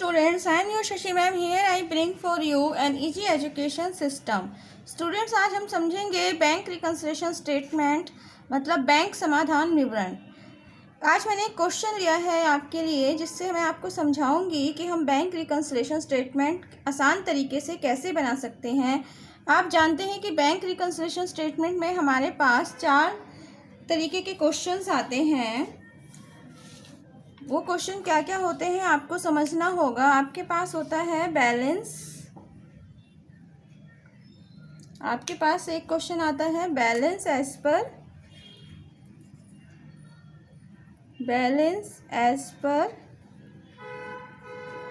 students, I am your Shashi ma'am. Here I bring for you an easy education system. Students, आज हम समझेंगे bank reconciliation statement मतलब bank समाधान विवरण। आज मैंने एक क्वेश्चन लिया है आपके लिए जिससे मैं आपको समझाऊंगी कि हम बैंक रिकन्सिलिएशन स्टेटमेंट आसान तरीके से कैसे बना सकते हैं। आप जानते हैं कि बैंक रिकन्सिलिएशन स्टेटमेंट में हमारे पास 4 तरीके के क्वेश्चंस आते हैं। वो क्वेश्चन क्या क्या होते हैं आपको समझना होगा। आपके पास होता है बैलेंस, आपके पास एक क्वेश्चन आता है बैलेंस एज पर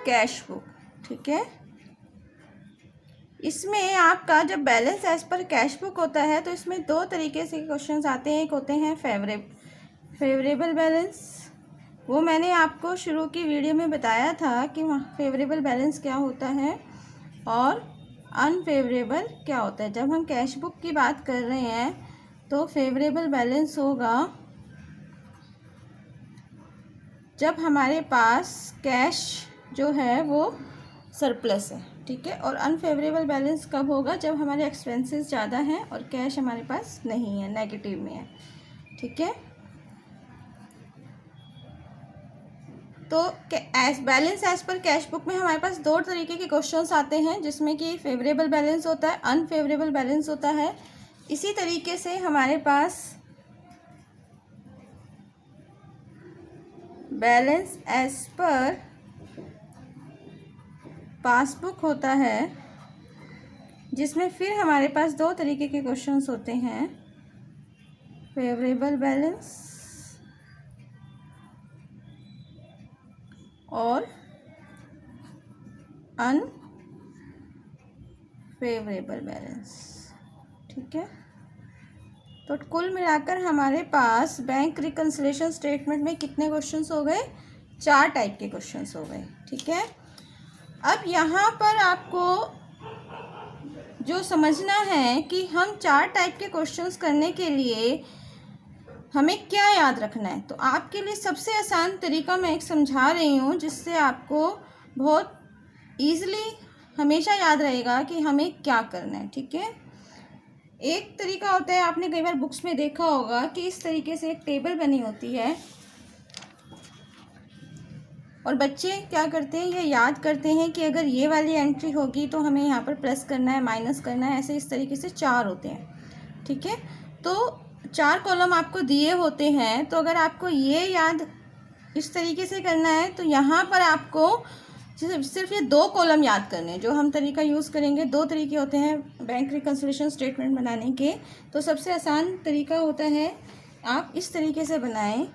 कैश बुक। ठीक है, इसमें आपका जब बैलेंस एज पर कैश बुक होता है तो इसमें 2 तरीके से क्वेश्चंस आते हैं। एक होते हैं फेवरेबल बैलेंस, वो मैंने आपको शुरू की वीडियो में बताया था कि फेवरेबल बैलेंस क्या होता है और अनफेवरेबल क्या होता है। जब हम कैश बुक की बात कर रहे हैं तो फेवरेबल बैलेंस होगा जब हमारे पास कैश जो है वो सरप्लस है। ठीक है, और अनफेवरेबल बैलेंस कब होगा? जब हमारे एक्सपेंसेस ज़्यादा हैं और कैश हमारे पास नहीं है, नेगेटिव में है। ठीक है, तो बैलेंस एज पर कैश बुक में हमारे पास 2 तरीके के क्वेश्चंस आते हैं जिसमें कि फेवरेबल बैलेंस होता है, अनफेवरेबल बैलेंस होता है। इसी तरीके से हमारे पास बैलेंस एज पर पासबुक होता है जिसमें फिर हमारे पास 2 तरीके के क्वेश्चंस होते हैं, फेवरेबल बैलेंस और अनफेवरेबल बैलेंस। ठीक है, तो कुल मिलाकर हमारे पास बैंक रिकन्सिलिएशन स्टेटमेंट में कितने क्वेश्चंस हो गए? 4 टाइप के क्वेश्चंस हो गए। ठीक है, अब यहाँ पर आपको जो समझना है कि हम 4 टाइप के क्वेश्चंस करने के लिए हमें क्या याद रखना है। तो आपके लिए सबसे आसान तरीका मैं एक समझा रही हूँ जिससे आपको बहुत ईज़िली हमेशा याद रहेगा कि हमें क्या करना है। ठीक है, एक तरीका होता है, आपने कई बार बुक्स में देखा होगा कि इस तरीके से एक टेबल बनी होती है और बच्चे क्या करते हैं, ये याद करते हैं कि अगर ये वाली एंट्री होगी तो हमें यहाँ पर प्लस करना है, माइनस करना है, ऐसे इस तरीके से 4 होते हैं। ठीक है, तो 4 कॉलम आपको दिए होते हैं। तो अगर आपको ये याद इस तरीके से करना है तो यहाँ पर आपको सिर्फ ये 2 कॉलम याद करने हैं। जो हम तरीका यूज़ करेंगे, 2 तरीके होते हैं बैंक रिकन्सिलिएशन स्टेटमेंट बनाने के। तो सबसे आसान तरीका होता है आप इस तरीके से बनाएं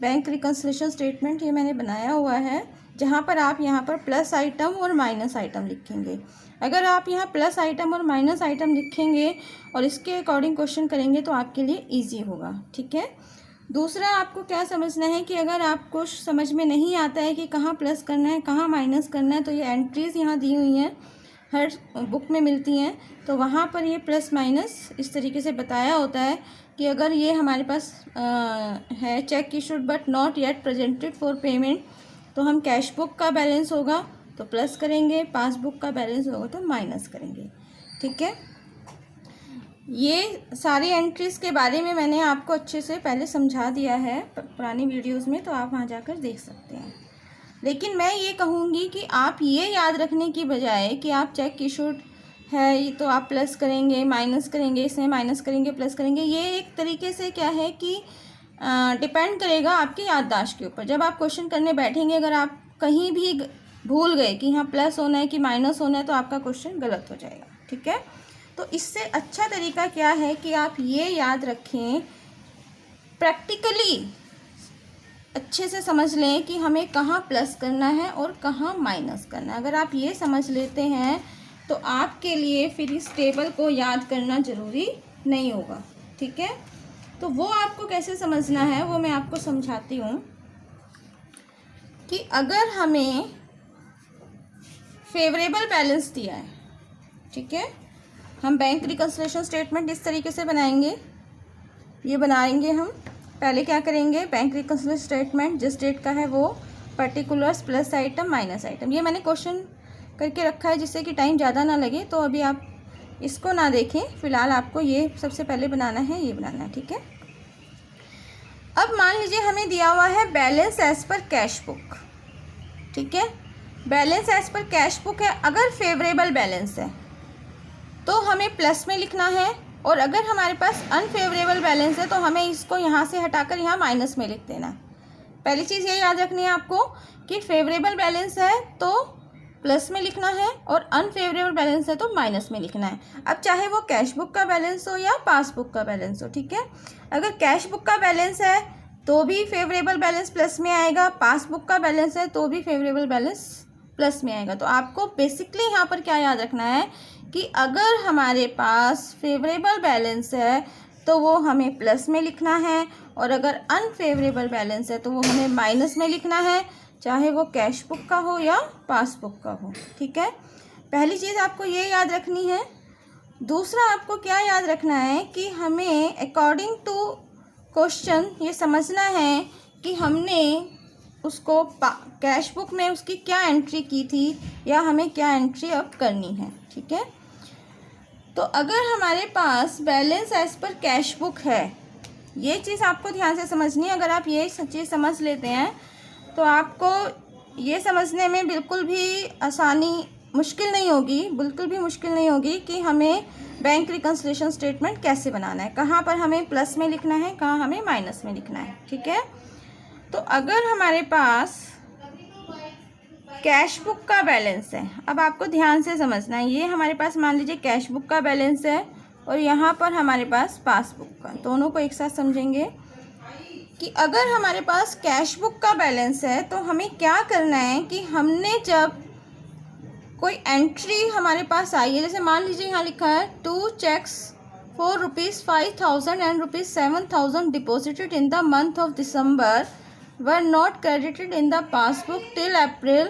बैंक रिकन्सिलिएशन स्टेटमेंट। ये मैंने बनाया हुआ है जहाँ पर आप यहाँ पर प्लस आइटम और माइनस आइटम लिखेंगे। अगर आप यहाँ प्लस आइटम और माइनस आइटम लिखेंगे और इसके अकॉर्डिंग क्वेश्चन करेंगे तो आपके लिए इजी होगा। ठीक है, दूसरा आपको क्या समझना है कि अगर आपको समझ में नहीं आता है कि कहाँ प्लस करना है कहाँ माइनस करना है, तो ये एंट्रीज़ यहाँ दी हुई हैं, हर बुक में मिलती हैं। तो वहाँ पर ये प्लस माइनस इस तरीके से बताया होता है कि अगर ये हमारे पास है check issued but not yet presented for payment, तो हम कैश बुक का बैलेंस होगा तो प्लस करेंगे, पासबुक का बैलेंस होगा तो माइनस करेंगे। ठीक है, ये सारी एंट्रीज़ के बारे में मैंने आपको अच्छे से पहले समझा दिया है पुरानी वीडियोस में, तो आप वहाँ जाकर देख सकते हैं। लेकिन मैं ये कहूँगी कि आप ये याद रखने की बजाय कि आप चेक इशूड है तो आप प्लस करेंगे, माइनस करेंगे, इसमें माइनस करेंगे, प्लस करेंगे, ये एक तरीके से क्या है कि डिपेंड करेगा आपकी याददाश्त के ऊपर। जब आप क्वेश्चन करने बैठेंगे अगर आप कहीं भी भूल गए कि यहाँ प्लस होना है कि माइनस होना है तो आपका क्वेश्चन गलत हो जाएगा। ठीक है, तो इससे अच्छा तरीका क्या है कि आप ये याद रखें, प्रैक्टिकली अच्छे से समझ लें कि हमें कहाँ प्लस करना है और कहाँ माइनस करना है। अगर आप ये समझ लेते हैं तो आपके लिए फिर इस टेबल को याद करना ज़रूरी नहीं होगा। ठीक है, तो वो आपको कैसे समझना है वो मैं आपको समझाती हूँ कि अगर हमें फेवरेबल बैलेंस दिया है, ठीक है, हम बैंक रिकन्सिलिएशन स्टेटमेंट इस तरीके से बनाएंगे। ये बनाएंगे हम, पहले क्या करेंगे, बैंक रिकन्सिलिएशन स्टेटमेंट जिस डेट का है वो particulars plus item minus item. ये मैंने क्वेश्चन करके रखा है जिससे कि टाइम ज़्यादा ना लगे, तो अभी आप इसको ना देखें, फ़िलहाल आपको ये सबसे पहले बनाना है, ये बनाना है, ठीक है। अब मान लीजिए हमें दिया हुआ है बैलेंस एज पर कैश बुक, ठीक है। बैलेंस एज पर कैश बुक है, अगर फेवरेबल बैलेंस है तो हमें प्लस में लिखना है, और अगर हमारे पास अनफेवरेबल बैलेंस है तो हमें इसको यहाँ से हटाकर यहाँ माइनस में लिख देना है। पहली चीज़ ये याद रखनी है आपको कि फेवरेबल बैलेंस है तो प्लस में लिखना है और अनफेवरेबल बैलेंस है तो माइनस में लिखना है। अब चाहे वो कैश बुक का बैलेंस हो या पासबुक का बैलेंस हो, ठीक है। अगर कैश बुक का बैलेंस है तो भी फेवरेबल बैलेंस प्लस में आएगा, पासबुक का बैलेंस है तो भी फेवरेबल बैलेंस प्लस में आएगा। तो आपको बेसिकली यहाँ पर क्या याद रखना है कि अगर हमारे पास फेवरेबल बैलेंस है तो वो हमें प्लस में लिखना है, और अगर अनफेवरेबल बैलेंस है तो वो हमें माइनस में लिखना है, चाहे वो कैश बुक का हो या पासबुक का हो, ठीक है। पहली चीज़ आपको ये याद रखनी है। दूसरा आपको क्या याद रखना है कि हमें अकॉर्डिंग टू क्वेश्चन ये समझना है कि हमने उसको कैश बुक में उसकी क्या एंट्री की थी या हमें क्या एंट्री अब करनी है, ठीक है। तो अगर हमारे पास बैलेंस एज पर कैश बुक है, ये चीज़ आपको ध्यान से समझनी है। अगर आप ये चीज़ समझ लेते हैं तो आपको ये समझने में बिल्कुल भी मुश्किल नहीं होगी कि हमें बैंक रिकन्सिलिएशन स्टेटमेंट कैसे बनाना है, कहाँ पर हमें प्लस में लिखना है, कहाँ हमें माइनस में लिखना है, ठीक है। तो अगर हमारे पास कैश बुक का बैलेंस है, अब आपको ध्यान से समझना है, ये हमारे पास मान लीजिए कैश बुक का बैलेंस है और यहाँ पर हमारे पास पासबुक का, दोनों को एक साथ समझेंगे कि अगर हमारे पास कैश बुक का बैलेंस है तो हमें क्या करना है कि हमने जब कोई एंट्री हमारे पास आई है, जैसे मान लीजिए यहाँ लिखा है 2 cheques for ₹5,000 and ₹7,000 deposited in the month of December were not credited in the passbook till April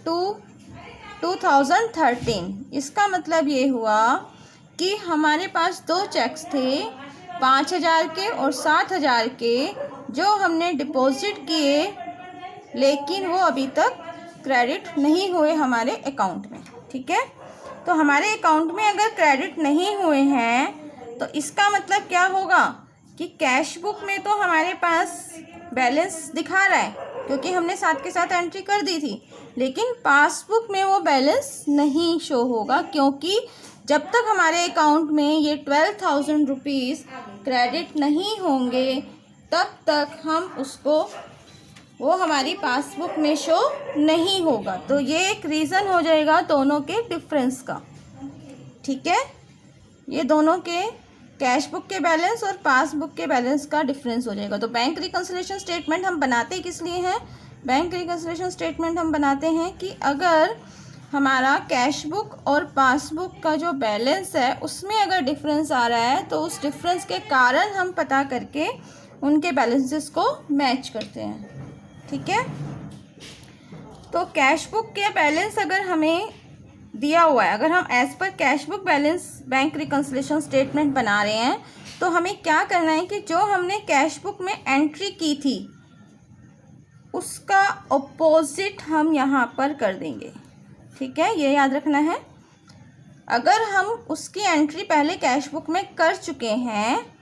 2013। इसका मतलब ये हुआ कि हमारे पास 2 चेक्स थे, 5,000 के और 7,000 के, जो हमने डिपॉजिट किए लेकिन वो अभी तक क्रेडिट नहीं हुए हमारे अकाउंट में, ठीक है। तो हमारे अकाउंट में अगर क्रेडिट नहीं हुए हैं तो इसका मतलब क्या होगा कि कैश बुक में तो हमारे पास बैलेंस दिखा रहा है क्योंकि हमने साथ के साथ एंट्री कर दी थी, लेकिन पासबुक में वो बैलेंस नहीं शो होगा, क्योंकि जब तक हमारे अकाउंट में ये 12,000 रुपीज़ क्रेडिट नहीं होंगे तब तक हम उसको वो हमारी पासबुक में शो नहीं होगा। तो ये एक रीज़न हो जाएगा दोनों के डिफरेंस का, ठीक है। ये दोनों के कैश बुक के बैलेंस और पासबुक के बैलेंस का डिफरेंस हो जाएगा। तो बैंक रिकन्सिलिएशन स्टेटमेंट हम बनाते किस लिए हैं? बैंक रिकन्सिलिएशन स्टेटमेंट हम बनाते हैं कि अगर हमारा कैश बुक और पासबुक का जो बैलेंस है उसमें अगर डिफरेंस आ रहा है तो उस डिफरेंस के कारण हम पता करके उनके बैलेंसेस को मैच करते हैं, ठीक है। तो कैश बुक के बैलेंस अगर हमें दिया हुआ है, अगर हम एज पर cash book balance bank reconciliation statement बना रहे हैं तो हमें क्या करना है कि जो हमने कैश बुक में एंट्री की थी उसका अपोजिट हम यहाँ पर कर देंगे, ठीक है। ये याद रखना है। अगर हम उसकी एंट्री पहले कैश बुक में कर चुके हैं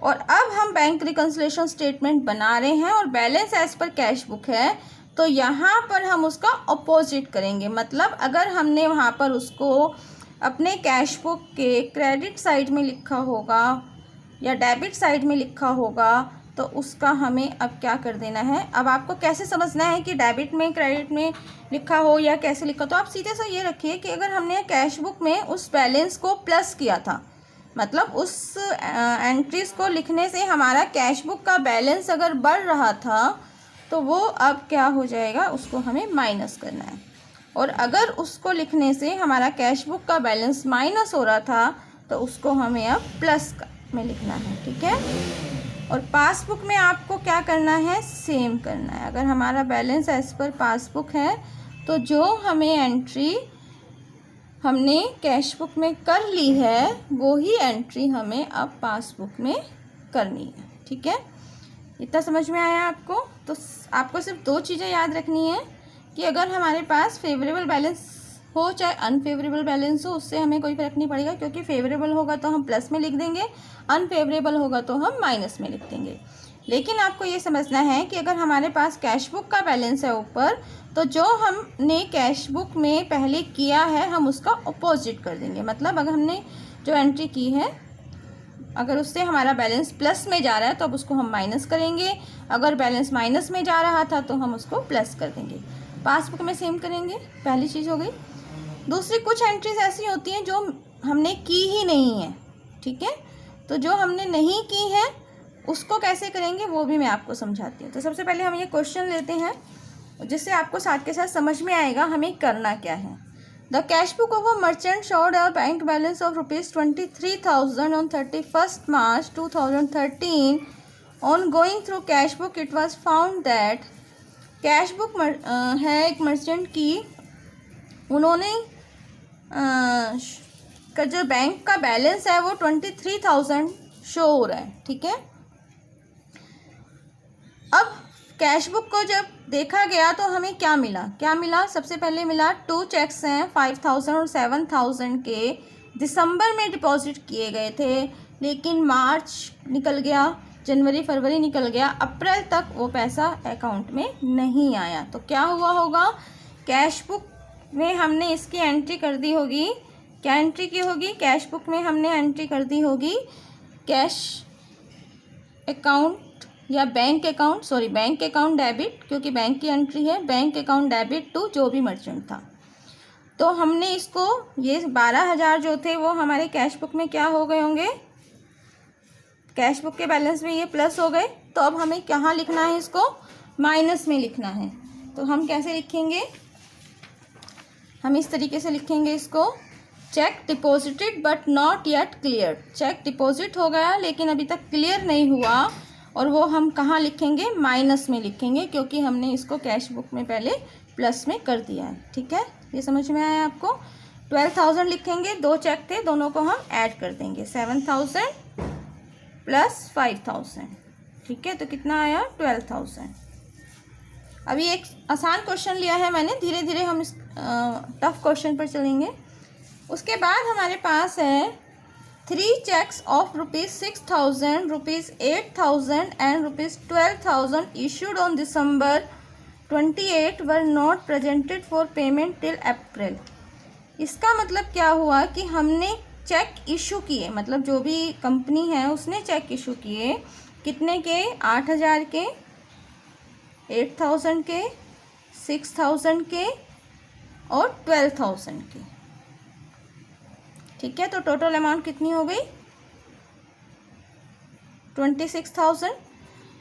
और अब हम बैंक रिकन्सिलिएशन स्टेटमेंट बना रहे हैं और बैलेंस एज पर कैश बुक है तो यहाँ पर हम उसका अपोजिट करेंगे। मतलब अगर हमने वहाँ पर उसको अपने कैश बुक के क्रेडिट साइड में लिखा होगा या डेबिट साइड में लिखा होगा तो उसका हमें अब क्या कर देना है। अब आपको कैसे समझना है कि डेबिट में क्रेडिट में लिखा हो या कैसे लिखा, तो आप सीधे से ये रखिए कि अगर हमने कैश बुक में उस बैलेंस को प्लस किया था, मतलब उस एंट्रीज को लिखने से हमारा कैश बुक का बैलेंस अगर बढ़ रहा था तो वो अब क्या हो जाएगा, उसको हमें माइनस करना है। और अगर उसको लिखने से हमारा कैश बुक का बैलेंस माइनस हो रहा था तो उसको हमें अब प्लस में लिखना है, ठीक है। और पासबुक में आपको क्या करना है, सेम करना है। अगर हमारा बैलेंस एज पर पासबुक है तो जो हमें एंट्री हमने कैश बुक में कर ली है वो ही एंट्री हमें अब पासबुक में करनी है, ठीक है। इतना समझ में आया आपको? तो आपको सिर्फ 2 चीज़ें याद रखनी है कि अगर हमारे पास फेवरेबल बैलेंस हो चाहे अनफेवरेबल बैलेंस हो, उससे हमें कोई फ़र्क नहीं पड़ेगा, क्योंकि फेवरेबल होगा तो हम प्लस में लिख देंगे, अनफेवरेबल होगा तो हम माइनस में लिख देंगे। लेकिन आपको ये समझना है कि अगर हमारे पास कैश बुक का बैलेंस है ऊपर, तो जो हमने कैश बुक में पहले किया है हम उसका अपोजिट कर देंगे। मतलब अगर हमने जो एंट्री की है, अगर उससे हमारा बैलेंस प्लस में जा रहा है तो अब उसको हम माइनस करेंगे, अगर बैलेंस माइनस में जा रहा था तो हम उसको प्लस कर देंगे। पासबुक में सेम करेंगे, पहली चीज़ हो गई। दूसरी, कुछ एंट्रीज ऐसी होती हैं जो हमने की ही नहीं है, ठीक है। तो जो हमने नहीं की है उसको कैसे करेंगे वो भी मैं आपको समझाती हूँ। तो सबसे पहले हम ये क्वेश्चन लेते हैं जिससे आपको साथ के साथ समझ में आएगा हमें करना क्या है। The cash book of a merchant showed a bank balance of ₹23,000 on 31st March 2013. On going through cash book it was found that cash book है एक मर्चेंट की, उन्होंने का जो बैंक का बैलेंस है वो 23,000 शो हो रहा है, ठीक है। अब कैश बुक को जब देखा गया तो हमें क्या मिला, सबसे पहले मिला 2 चेक्स हैं 5,000 और 7,000 के, दिसंबर में डिपॉजिट किए गए थे, लेकिन मार्च निकल गया, जनवरी फरवरी निकल गया, अप्रैल तक वो पैसा अकाउंट में नहीं आया। तो क्या हुआ होगा, कैश बुक में हमने इसकी एंट्री कर दी होगी, क्या एंट्री की होगी, कैश बुक में हमने एंट्री कर दी होगी कैश अकाउंट या बैंक अकाउंट डेबिट, क्योंकि बैंक की एंट्री है, बैंक अकाउंट डेबिट टू जो भी मर्चेंट था। तो हमने इसको, ये 12,000 जो थे वो हमारे कैश बुक में क्या हो गए होंगे, कैश बुक के बैलेंस में ये प्लस हो गए। तो अब हमें कहाँ लिखना है, इसको माइनस में लिखना है। तो हम कैसे लिखेंगे, हम इस तरीके से लिखेंगे इसको, cheque deposited but not yet cleared. Cheque deposit हो गया लेकिन अभी तक क्लियर नहीं हुआ, और वो हम कहाँ लिखेंगे, माइनस में लिखेंगे, क्योंकि हमने इसको कैश बुक में पहले प्लस में कर दिया है, ठीक है। ये समझ में आया आपको। 12,000 लिखेंगे, 2 चेक थे, दोनों को हम ऐड कर देंगे, 7,000 प्लस 5,000, ठीक है। तो कितना आया, 12,000। अभी एक आसान क्वेश्चन लिया है मैंने, धीरे धीरे हम इस टफ क्वेश्चन पर चलेंगे। उसके बाद हमारे पास है 3 cheques of ₹6,000, ₹8,000 and ₹12,000 issued on December 28 were not presented for payment till April. इसका मतलब क्या हुआ कि हमने चेक इशू किए, मतलब जो भी कंपनी है उसने चेक इशू किए, कितने के, 8,000 के, 8,000 के, 6,000 के और 12,000 के, ठीक है। तो टोटल अमाउंट कितनी हो गई, 26,000।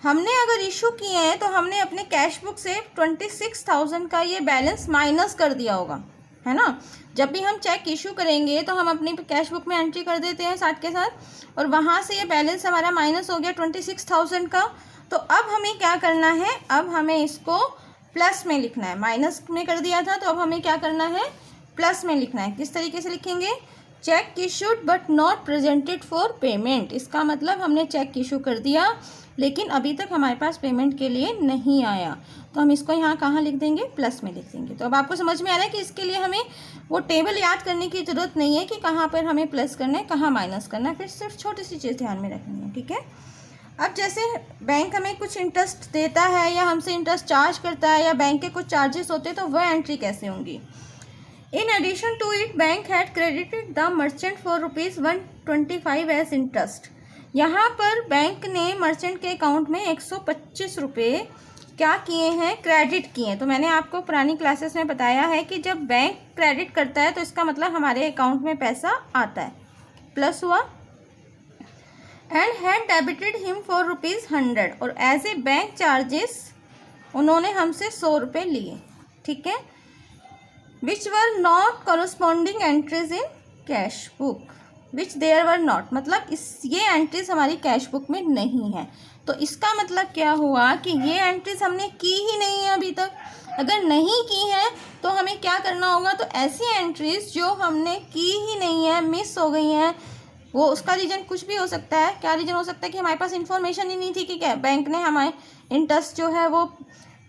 हमने अगर इशू किए हैं तो हमने अपने कैश बुक से 26,000 का ये बैलेंस माइनस कर दिया होगा, है ना। जब भी हम चेक इशू करेंगे तो हम अपनी कैश बुक में एंट्री कर देते हैं साथ के साथ, और वहाँ से ये बैलेंस हमारा माइनस हो गया 26,000 का। तो अब हमें क्या करना है, अब हमें इसको प्लस में लिखना है, माइनस में कर दिया था तो अब हमें क्या करना है, प्लस में लिखना है। किस तरीके से लिखेंगे, check issued but not presented for payment. इसका मतलब हमने चेक इशू कर दिया लेकिन अभी तक हमारे पास पेमेंट के लिए नहीं आया, तो हम इसको यहाँ कहाँ लिख देंगे, प्लस में लिख देंगे। तो अब आपको समझ में आ रहा है कि इसके लिए हमें वो टेबल याद करने की ज़रूरत नहीं है कि कहाँ पर हमें प्लस करना है, कहाँ माइनस करना है, फिर सिर्फ छोटी सी चीज़ ध्यान में रखनी है, ठीक है। अब जैसे बैंक हमें कुछ इंटरेस्ट देता है या हमसे इंटरेस्ट चार्ज करता है या बैंक के कुछ चार्जेस होते हैं, तो वह एंट्री कैसे होंगी। In addition to it, bank had credited the merchant for ₹125 as interest. यहाँ पर बैंक ने मर्चेंट के अकाउंट में 125 रुपये क्या किए हैं, क्रेडिट किए हैं। तो मैंने आपको पुरानी क्लासेस में बताया है कि जब बैंक क्रेडिट करता है तो इसका मतलब हमारे अकाउंट में पैसा आता है, प्लस हुआ। And had debited him for ₹100 और एज ए बैंक चार्जेस उन्होंने हमसे 100 रुपये लिए, ठीक है। Which were not corresponding entries in cash book, which there were not, मतलब ये एंट्रीज हमारी कैश बुक में नहीं है। तो इसका मतलब क्या हुआ कि ये एंट्रीज हमने की ही नहीं है अभी तक। अगर नहीं की है तो हमें क्या करना होगा, तो ऐसी एंट्रीज जो हमने की ही नहीं है, मिस हो गई हैं, वो उसका रीज़न कुछ भी हो सकता है। क्या रीज़न हो सकता है कि हमारे पास इन्फॉर्मेशन ही नहीं थी कि क्या बैंक ने हमारे इंटरेस्ट जो है वो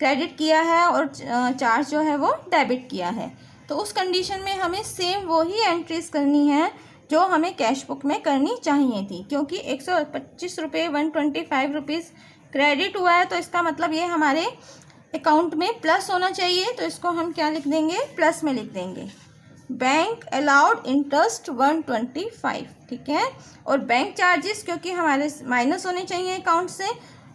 क्रेडिट किया है और चार्ज जो है वो डेबिट किया है। तो उस कंडीशन में हमें सेम वही एंट्रीज करनी है जो हमें कैश बुक में करनी चाहिए थी, क्योंकि 125 रुपये 125 रुपीज़ क्रेडिट हुआ है, तो इसका मतलब ये हमारे अकाउंट में प्लस होना चाहिए। तो इसको हम क्या लिख देंगे, प्लस में लिख देंगे। बैंक अलाउड इंटरेस्ट 125, ठीक है। और बैंक चार्जेस क्योंकि हमारे माइनस होने चाहिए अकाउंट से,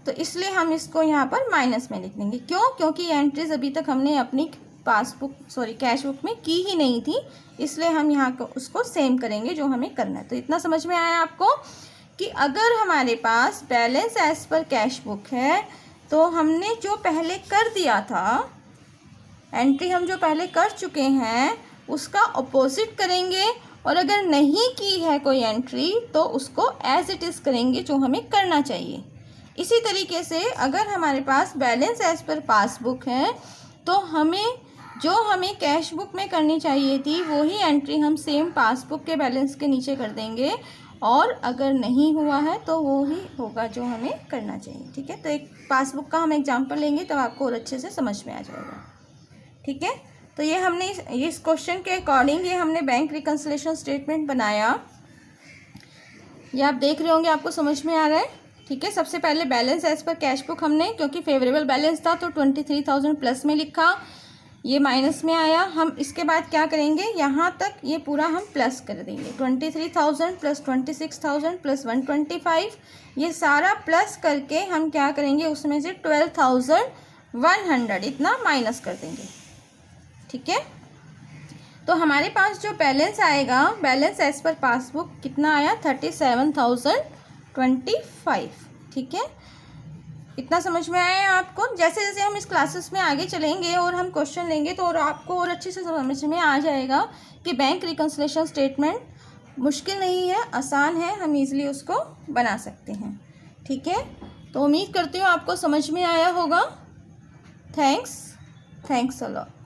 तो इसलिए हम इसको यहाँ पर माइनस में लिख देंगे। क्यों? क्योंकि ये एंट्रीज अभी तक हमने अपनी कैश बुक में की ही नहीं थी, इसलिए हम यहाँ को उसको सेम करेंगे जो हमें करना है। तो इतना समझ में आया आपको कि अगर हमारे पास बैलेंस एज पर कैश बुक है तो हमने जो पहले कर दिया था, एंट्री हम जो पहले कर चुके हैं उसका अपोजिट करेंगे, और अगर नहीं की है कोई एंट्री तो उसको एज इट इज़ करेंगे जो हमें करना चाहिए। इसी तरीके से अगर हमारे पास बैलेंस एज पर पासबुक है तो हमें कैश बुक में करनी चाहिए थी वही एंट्री हम सेम पासबुक के बैलेंस के नीचे कर देंगे, और अगर नहीं हुआ है तो वो ही होगा जो हमें करना चाहिए, ठीक है। तो एक पासबुक का हम एग्जांपल लेंगे तब आपको और अच्छे से समझ में आ जाएगा, ठीक है। तो ये हमने इस क्वेश्चन के अकॉर्डिंग ये हमने बैंक रिकन्सिलिएशन स्टेटमेंट बनाया। ये आप देख रहे होंगे, आपको समझ में आ रहा है, ठीक है। सबसे पहले बैलेंस एज पर कैश बुक हमने, क्योंकि फेवरेबल बैलेंस था तो 23,000 प्लस में लिखा, ये माइनस में आया। हम इसके बाद क्या करेंगे, यहाँ तक ये पूरा हम प्लस कर देंगे। 23,000 प्लस 26,000 प्लस 125, ये सारा प्लस करके हम क्या करेंगे, उसमें से 12,100 इतना माइनस कर देंगे, ठीक है। तो हमारे पास जो बैलेंस आएगा, बैलेंस एज पर पासबुक कितना आया, 37,025, ठीक है। इतना समझ में आया आपको। जैसे जैसे हम इस क्लासेस में आगे चलेंगे और हम क्वेश्चन लेंगे तो और आपको और अच्छे से समझ में आ जाएगा कि बैंक रिकन्सिलिएशन स्टेटमेंट मुश्किल नहीं है, आसान है, हम इजीली उसको बना सकते हैं, ठीक है। तो उम्मीद करती हूँ आपको समझ में आया होगा। Thanks a lot.